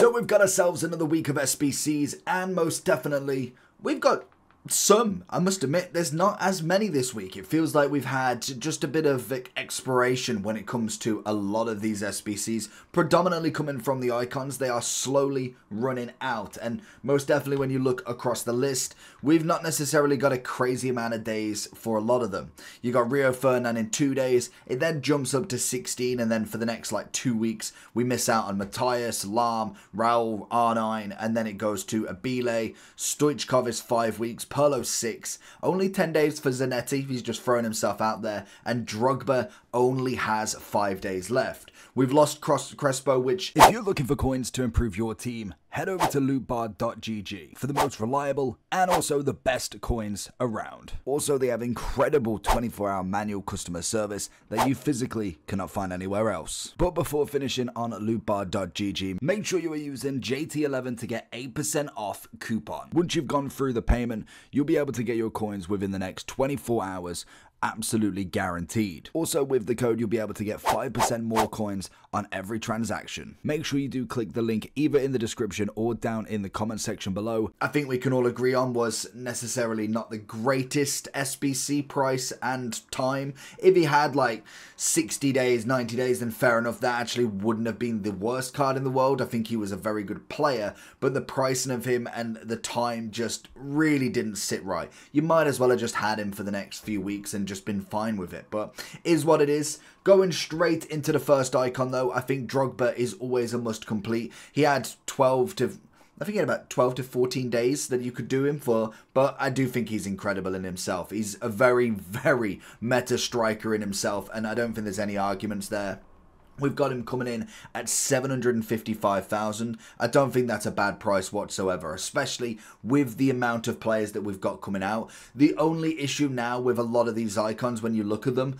So we've got ourselves another week of SBCs, and most definitely we've got some. I must admit, there's not as many this week. It feels like we've had just a bit of expiration when it comes to a lot of these SBCs, predominantly coming from the icons. They are slowly running out, and most definitely when you look across the list, we've not necessarily got a crazy amount of days for a lot of them. You got Rio Ferdinand in 2 days, it then jumps up to 16, and then for the next like 2 weeks, we miss out on Matthias, Lahm, Raul, R9, and then it goes to Abile. Stoichkov is 5 weeks, Pirlo 6, only 10 days for Zanetti, he's just throwing himself out there, and Drogba only has 5 days left. We've lost Crespo, which, if you're looking for coins to improve your team, head over to lootbar.gg for the most reliable and also the best coins around. Also, they have incredible 24-hour manual customer service that you physically cannot find anywhere else. But before finishing on lootbar.gg, make sure you are using JT11 to get 8% off coupon. Once you've gone through the payment, you'll be able to get your coins within the next 24 hours, absolutely guaranteed. Also, with the code, you'll be able to get 5% more coins on every transaction. Make sure you do click the link either in the description or down in the comment section below. I think we can all agree on was necessarily not the greatest SBC price and time. If he had like 60 days, 90 days, then fair enough. That actually wouldn't have been the worst card in the world. I think he was a very good player, but the pricing of him and the time just really didn't sit right. You might as well have just had him for the next few weeks and just been fine with it, but is what it is. Going straight into the first icon though, I think Drogba is always a must complete. He had 12 to 14 days that you could do him for, but I do think he's incredible in himself. He's a very, very meta striker in himself, and I don't think there's any arguments there. We've got him coming in at 755,000. I don't think that's a bad price whatsoever, especially with the amount of players that we've got coming out. The only issue now with a lot of these icons, when you look at them,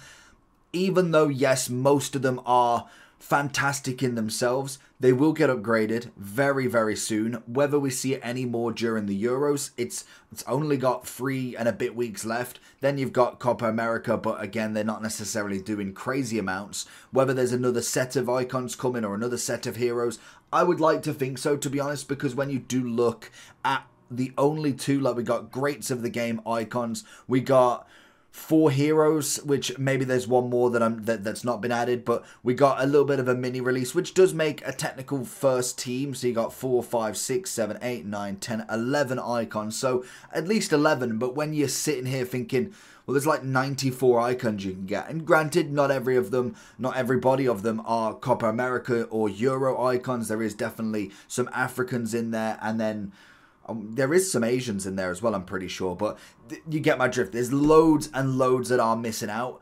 even though, yes, most of them are fantastic in themselves, they will get upgraded very, very soon. Whether we see any more during the Euros, it's only got 3 and a bit weeks left. Then you've got Copa America, but again, they're not necessarily doing crazy amounts. Whether there's another set of icons coming or another set of heroes, I would like to think so, to be honest, because when you do look at the only two, like we got greats of the game icons, we got 4 heroes, which maybe there's one more that's not been added, but we got a little bit of a mini release, which does make a technical first team. So you got 4, 5, 6, 7, 8, 9, 10, 11 icons, so at least 11. But when you're sitting here thinking, well, there's like 94 icons you can get, and granted, not everybody of them are Copa America or Euro icons. There is definitely some Africans in there, and then there is some Asians in there as well, I'm pretty sure, but you get my drift. There's loads and loads that are missing out.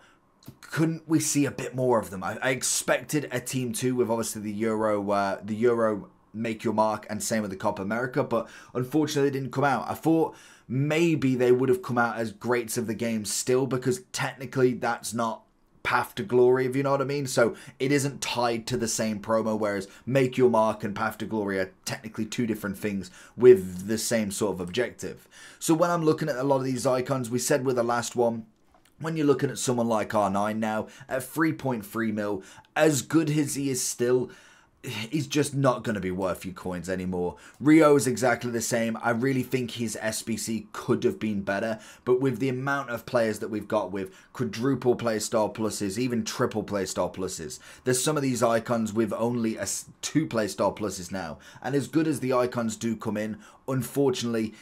Couldn't we see a bit more of them? I expected a team 2 with obviously the Euro make your mark, and same with the Copa America, but unfortunately they didn't come out. I thought maybe they would have come out as greats of the game still, because technically that's not Path to Glory, if you know what I mean. So it isn't tied to the same promo, whereas Make Your Mark and Path to Glory are technically 2 different things with the same sort of objective. So when I'm looking at a lot of these icons, we said with the last one, when you're looking at someone like R9 now at 3.3 mil, as good as he is still, he's just not going to be worth your coins anymore. Rio is exactly the same. I really think his SBC could have been better, but with the amount of players that we've got with quadruple playstyle pluses, even triple playstyle pluses, there's some of these icons with only 2 playstyle pluses now, and as good as the icons do come in, unfortunately,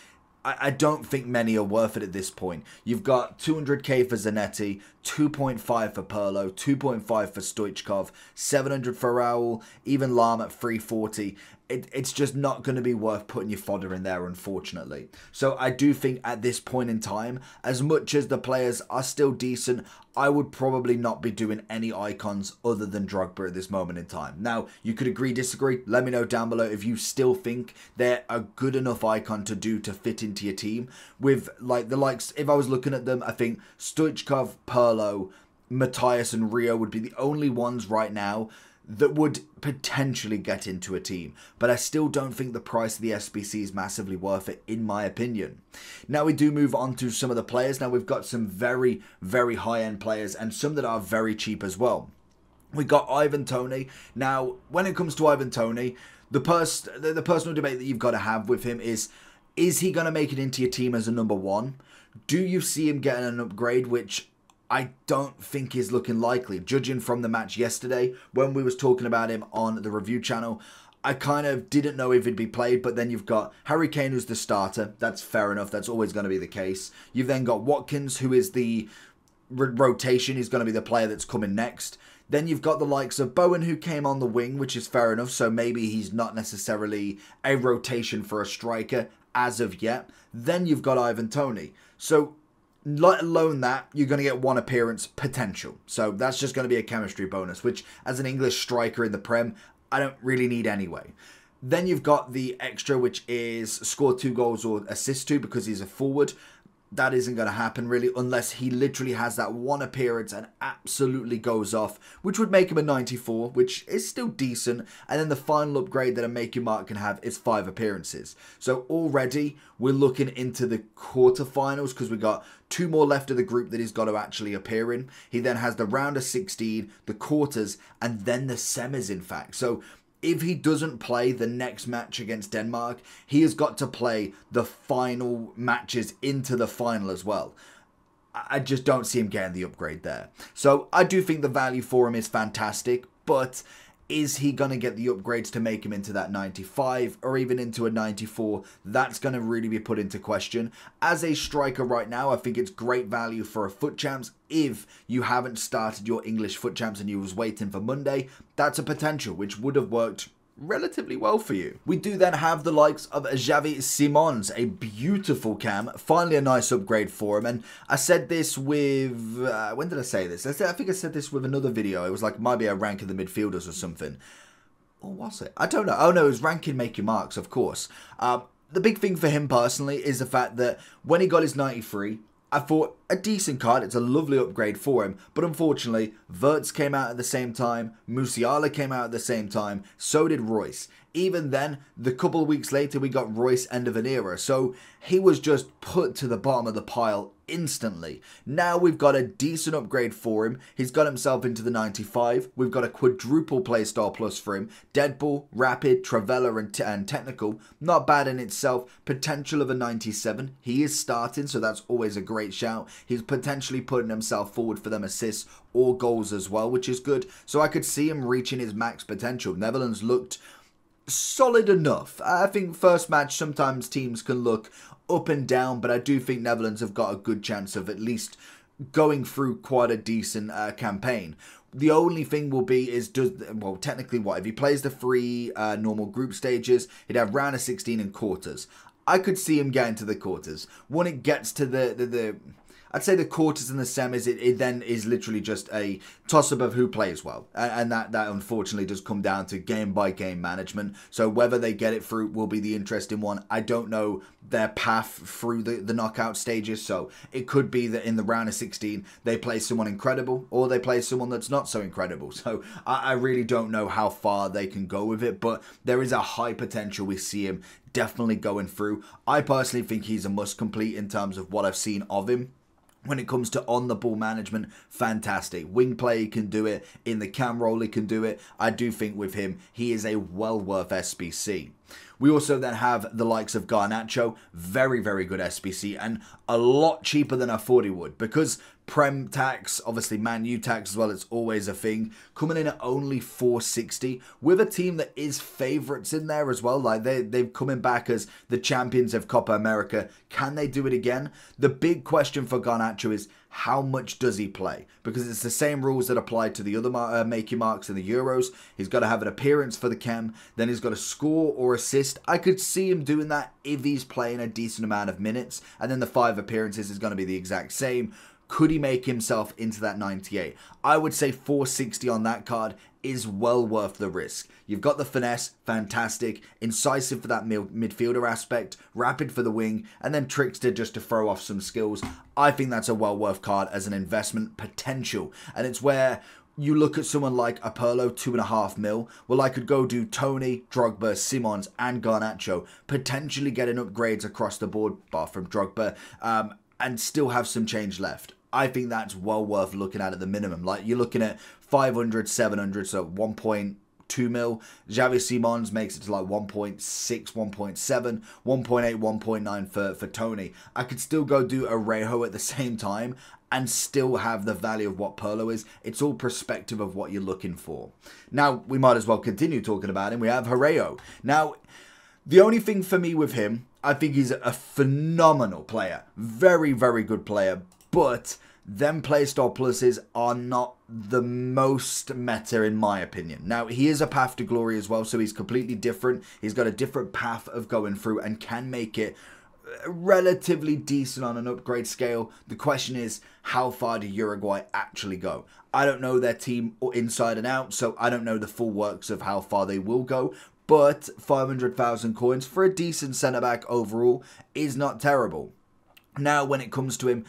I don't think many are worth it at this point. You've got 200k for Zanetti, 2.5 for Pirlo, 2.5 for Stoichkov, 700 for Raul, even Lahm at 340. It's just not going to be worth putting your fodder in there, unfortunately. So I do think at this point in time, as much as the players are still decent, I would probably not be doing any icons other than Drogba at this moment in time. Now, you could agree, disagree. Let me know down below if you still think they're a good enough icon to do to fit into your team. With like the likes, if I was looking at them, I think Stoichkov, Pirlo, Matthias and Rio would be the only ones right now that would potentially get into a team, but I still don't think the price of the SBC is massively worth it, in my opinion. Now we do move on to some of the players. Now we've got some very, very high-end players and some that are very cheap as well. We got Ivan Toney. Now, when it comes to Ivan Toney, The personal debate that you've got to have with him is he going to make it into your team as a number 1? Do you see him getting an upgrade, which I don't think is looking likely. Judging from the match yesterday, when we was talking about him on the review channel, I kind of didn't know if he'd be played, but then you've got Harry Kane, who's the starter. That's fair enough. That's always going to be the case. You've then got Watkins, who is the rotation. He's going to be the player that's coming next. Then you've got the likes of Bowen, who came on the wing, which is fair enough. So maybe he's not necessarily a rotation for a striker as of yet. Then you've got Ivan Toney. So let alone that, you're going to get 1 appearance potential. So that's just going to be a chemistry bonus, which as an English striker in the Prem, I don't really need anyway. Then you've got the extra, which is score 2 goals or assist 2 because he's a forward. That isn't going to happen really unless he literally has that 1 appearance and absolutely goes off, which would make him a 94, which is still decent. And then the final upgrade that a Make Your Mark can have is 5 appearances. So already we're looking into the quarterfinals because we got 2 more left of the group that he's got to actually appear in. He then has the round of 16, the quarters, and then the semis in fact. So if he doesn't play the next match against Denmark, he has got to play the final matches into the final as well. I just don't see him getting the upgrade there. So I do think the value for him is fantastic, but is he going to get the upgrades to make him into that 95 or even into a 94? That's going to really be put into question. As a striker right now, I think it's great value for a FUT Champs. If you haven't started your English FUT Champs and you was waiting for Monday, that's a potential which would have worked relatively well for you. We do then have the likes of Xavi Simons, a beautiful cam, finally a nice upgrade for him. And I said this with, when did I say this? I think I said this with another video. It was like, might be a rank of the midfielders or something. Or was it? I don't know. Oh no, it was ranking Make Your Marks, of course. The big thing for him personally is the fact that when he got his 93, I thought a decent card, it's a lovely upgrade for him, but unfortunately, Wirtz came out at the same time, Musiala came out at the same time, so did Royce. Even then, the couple of weeks later, we got Royce end of an era, so he was just put to the bottom of the pile instantly. Now we've got a decent upgrade for him. He's got himself into the 95. We've got a quadruple playstyle plus for him. Deadball, Rapid, Travella and Technical. Not bad in itself. Potential of a 97. He is starting, so that's always a great shout. He's potentially putting himself forward for them assists or goals as well, which is good. So I could see him reaching his max potential. Netherlands looked solid enough. I think first match, sometimes teams can look up and down, but I do think Netherlands have got a good chance of at least going through quite a decent campaign. The only thing will be is, well, technically what? If he plays the 3 normal group stages, he'd have round of 16 and quarters. I could see him getting to the quarters. When it gets to the I'd say the quarters and the semis, it then is literally just a toss-up of who plays well. And that unfortunately does come down to game-by-game management. So whether they get it through will be the interesting one. I don't know their path through the knockout stages. So it could be that in the round of 16, they play someone incredible or they play someone that's not so incredible. So I really don't know how far they can go with it. But there is a high potential we see him definitely going through. I personally think he's a must complete in terms of what I've seen of him. When it comes to on-the-ball management, fantastic. Wing play, he can do it. In the cam role, he can do it. I do think with him, he is a well worth SBC. We also then have the likes of Garnacho, very, very good SBC, and a lot cheaper than I thought he would. Because Prem tax, obviously Man U tax as well, it's always a thing. Coming in at only 460, with a team that is favourites in there as well. Like they've coming back as the champions of Copa America. Can they do it again? The big question for Garnacho is, how much does he play? Because it's the same rules that apply to the other Make Your Marks in the Euros. He's got to have an appearance for the chem. Then he's got to score or assist. I could see him doing that if he's playing a decent amount of minutes. And then the 5 appearances is going to be the exact same. Could he make himself into that 98? I would say 460 on that card is well worth the risk. You've got the finesse, fantastic. Incisive for that midfielder aspect. Rapid for the wing. And then Trickster just to throw off some skills. I think that's a well worth card as an investment potential. And it's where you look at someone like Apollo, 2.5 mil. Well, I could go do Tony, Drogba, Simons, and Garnacho. Potentially getting upgrades across the board, bar from Drogba. And still have some change left. I think that's well worth looking at the minimum. Like you're looking at 500, 700, so 1.2 2 mil. Xavi Simons makes it to like 1.6, 1.7, 1.8, 1.9 for Tony. I could still go do a Rejo at the same time and still have the value of what Pirlo is. It's all perspective of what you're looking for. Now, we might as well continue talking about him. We have Rejo. Now, the only thing for me with him, I think he's a phenomenal player. Very, very good player. But them playstyle pluses are not the most meta in my opinion. Now, he is a path to glory as well, so he's completely different. He's got a different path of going through and can make it relatively decent on an upgrade scale. The question is, how far do Uruguay actually go? I don't know their team inside and out, so I don't know the full works of how far they will go, but 500,000 coins for a decent centre-back overall is not terrible. Now, when it comes to him,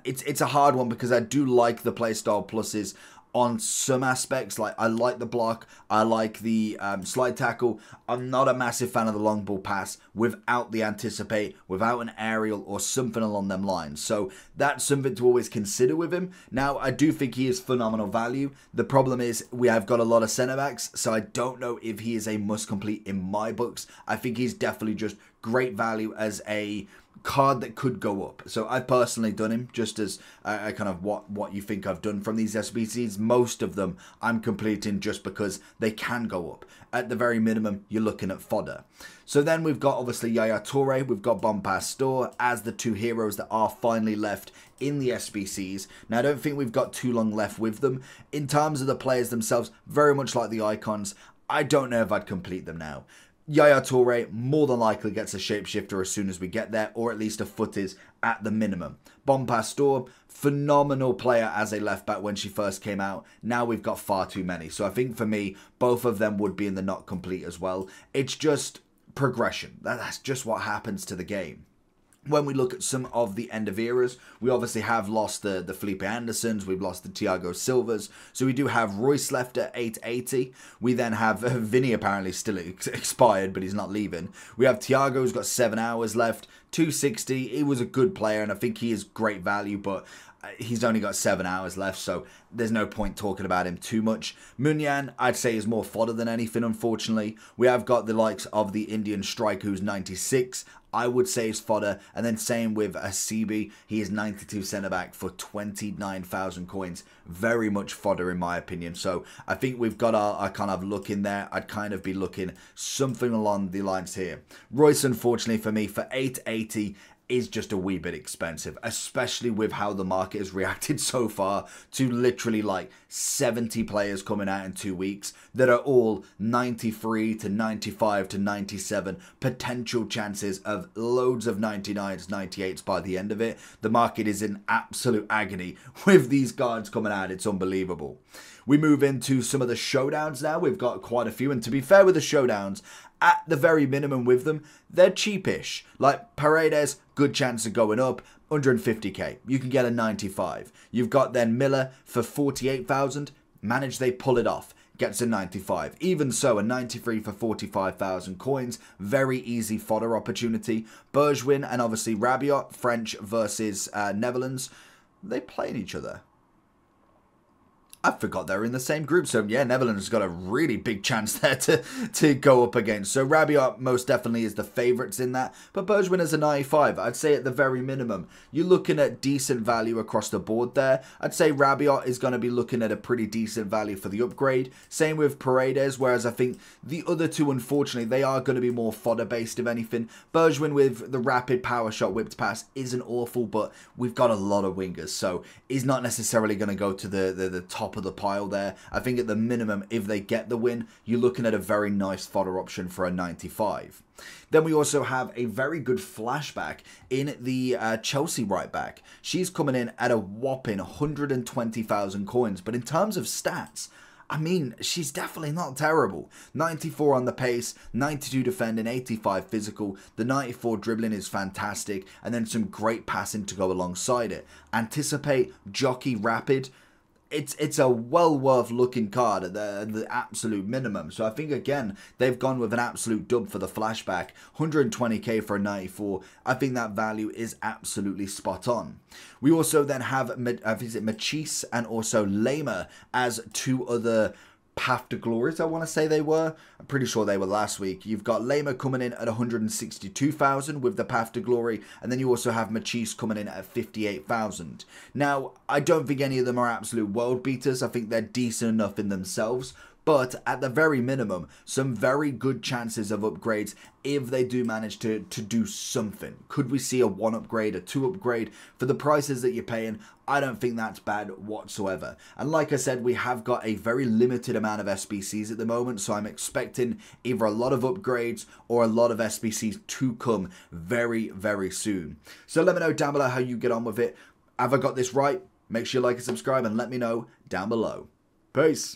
it's a hard one because I do like the playstyle pluses on some aspects. Like, I like the block, I like the slide tackle. I'm not a massive fan of the long ball pass without the anticipate, without an aerial or something along them lines. So that's something to always consider with him. Now, I do think he is phenomenal value. The problem is we have got a lot of centre backs, so I don't know if he is a must complete in my books. I think he's definitely just great value as a card that could go up. So I've personally done him just as I kind of what you think I've done from these SBCs. Most of them I'm completing just because they can go up. At the very minimum, you're looking at fodder. So then we've got obviously Yaya Toure, we've got Bon Pastor as the two heroes that are finally left in the SBCs. Now, I don't think we've got too long left with them. In terms of the players themselves, very much like the icons, I don't know if I'd complete them now. Yaya Toure more than likely gets a shapeshifter as soon as we get there, or at least a footies at the minimum. Bon Pastor, phenomenal player as a left back when she first came out. Now we've got far too many. So I think for me, both of them would be in the not complete as well. It's just progression. That's just what happens to the game. When we look at some of the end of eras, we obviously have lost the Felipe Andersons, we've lost the Thiago Silvas, so we do have Royce left at 880. We then have Vinny apparently still expired, but he's not leaving. We have Thiago, who's got 7 hours left, 260. He was a good player, and I think he is great value, but he's only got 7 hours left, so there's no point talking about him too much. Munyan, I'd say, is more fodder than anything, unfortunately. We have got the likes of the Indian striker, who's 96. I would say is fodder. And then same with Asibi. He is 92 centre-back for 29,000 coins. Very much fodder in my opinion. So I think we've got our kind of look in there. I'd kind of be looking something along the lines here. Royce, unfortunately for me, for 880, is just a wee bit expensive, especially with how the market has reacted so far to literally like 70 players coming out in 2 weeks that are all 93 to 95 to 97 potential chances of loads of 99s, 98s by the end of it. The market is in absolute agony with these cards coming out. It's unbelievable. We move into some of the showdowns now. We've got quite a few, and to be fair with the showdowns, at the very minimum with them, they're cheapish. Like Paredes, good chance of going up, 150k. You can get a 95. You've got then Miller for 48,000. Manage they pull it off. Gets a 95. Even so, a 93 for 45,000 coins. Very easy fodder opportunity. Bergwijn and obviously Rabiot, French versus Netherlands. They playing each other. I forgot they're in the same group. So yeah, Netherlands has got a really big chance there to go up against. So Rabiot most definitely is the favourites in that. But Bergwijn is a 95. I'd say at the very minimum, you're looking at decent value across the board there. I'd say Rabiot is going to be looking at a pretty decent value for the upgrade. Same with Paredes, whereas I think the other two, unfortunately, they are going to be more fodder based if anything. Bergwijn with the rapid power shot whipped pass isn't awful, but we've got a lot of wingers. So he's not necessarily going to go to the top of the pile there. I think at the minimum, if they get the win, you're looking at a very nice fodder option for a 95. Then we also have a very good flashback in the Chelsea right back. She's coming in at a whopping 120,000 coins, but in terms of stats, I mean, she's definitely not terrible. 94 on the pace, 92 defending, 85 physical. The 94 dribbling is fantastic, and then some great passing to go alongside it. Anticipate, jockey, rapid. It's a well worth looking card at the absolute minimum. So I think again they've gone with an absolute dub for the flashback. 120k for a 94. I think that value is absolutely spot on. We also then have Machis and also Lema as two other Path to Glories, I want to say they were. I'm pretty sure they were last week. You've got Lema coming in at 162,000 with the Path to Glory, and then you also have Machis coming in at 58,000. Now, I don't think any of them are absolute world beaters. I think they're decent enough in themselves, but at the very minimum, some very good chances of upgrades if they do manage to do something. Could we see a 1 upgrade, a 2 upgrade? For the prices that you're paying, I don't think that's bad whatsoever. And like I said, we have got a very limited amount of SBCs at the moment, so I'm expecting either a lot of upgrades or a lot of SBCs to come very, very soon. So let me know down below how you get on with it. Have I got this right? Make sure you like and subscribe and let me know down below. Peace.